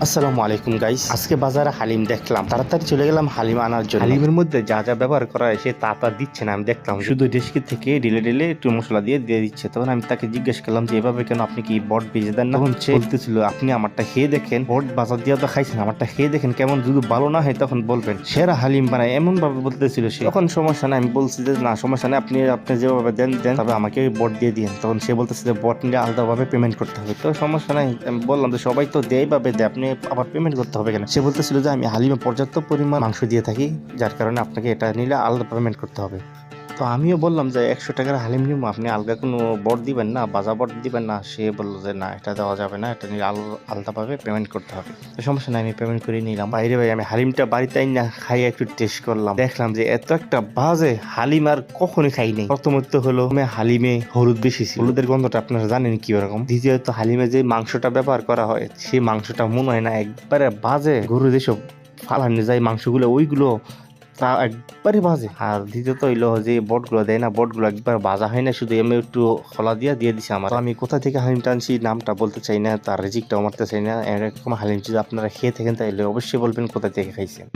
আসসালামু আলাইকুম গাইস, আজকে বাজারে হালিম দেখলাম, তাড়াতাড়ি চলে গেলাম হালিম আনার জন্য। হালিমের মধ্যে যা যা ব্যবহার করা হয় সে তা দিচ্ছে না, আমি দেখলাম শুধু ডেস্কি থেকে ঢিলে ঢিলে একটু মশলা দিয়ে দিচ্ছে। তখন আমি তাকে জিজ্ঞেস করলাম যে এভাবে কেন, আপনি কি বট ভেজে দেন না? তখন সে বলতেছিল আপনি আমারটা খেয়ে দেখেন, বট বাজার দিয়ে তো খাইছেন, আমারটা খেয়ে দেখেন কেমন, যদি ভালো না হয় তখন বলবেন। সেরা হালিম বানায় এমন ভাবে বলতেছিল সে। তখন সমস্যা নাই, আমি বলছি যে না সমস্যা নেই, আপনি আপনি যেভাবে দেন দেন, তবে আমাকে বট দিয়ে দিন। তখন সে বলতেছে যে বট নিয়ে আলাদাভাবে পেমেন্ট করতে হবে। তো সমস্যা নাই, আমি বললাম যে সবাই তো দেয় ভাবে দেয়, আপনি আবার পেমেন্ট করতে হবে কেন? সে বলতেছিল যে আমি হালিমে পর্যাপ্ত পরিমাণ মাংস দিয়ে থাকি, যার কারণে আপনাকে এটা নিলে আলাদা পেমেন্ট করতে হবে। তো আমিও বললাম যে 100 টাকার হালিম নিবো, আপনি আলগা কোনো বট দিবেন না, বাজা বট দিবেন না? সে বললো যে না, এটা দেওয়া যাবে না, এটা নিলে আলাদাভাবে পেমেন্ট করতে হবে। তো সমস্যা নাই, আমি পেমেন্ট করে নিলাম। বাইরে ভাই আমি হালিমটা বাড়িতে না খাই একটু টেস্ট করলাম, দেখলাম যে এত একটা বাজে হালিম আর কখনই খাই নাই। প্রথমত হলো হালিমে হলুদ বেশি ছিল, হলুদের গন্ধটা আপনারা জানেন কি রকম। দ্বিতীয়ত হালিমে যে মাংসটা ব্যবহার করা হয় সেই মাংসটা মনে হয় না, একবারে বাজে। গরু যেসব ফালানো যায় মাংসগুলো, ওইগুলো তা একবারই বাজে। আর দ্বিতীয়ত হইলো যে বটগুলো দেয় না, বটগুলো একবার ভাজা হয় না, শুধু এমনি একটু খোলা দিয়ে দিছে আমার। তো আমি কোথা থেকে হালিমটা আনছি নামটা বলতে চাই না, তার রিজিকটাও মারতে চাই না। এরকম হালিম যদি আপনারা খেয়ে থাকেন তাহলে অবশ্যই বলবেন কোথা থেকে খাইছেন।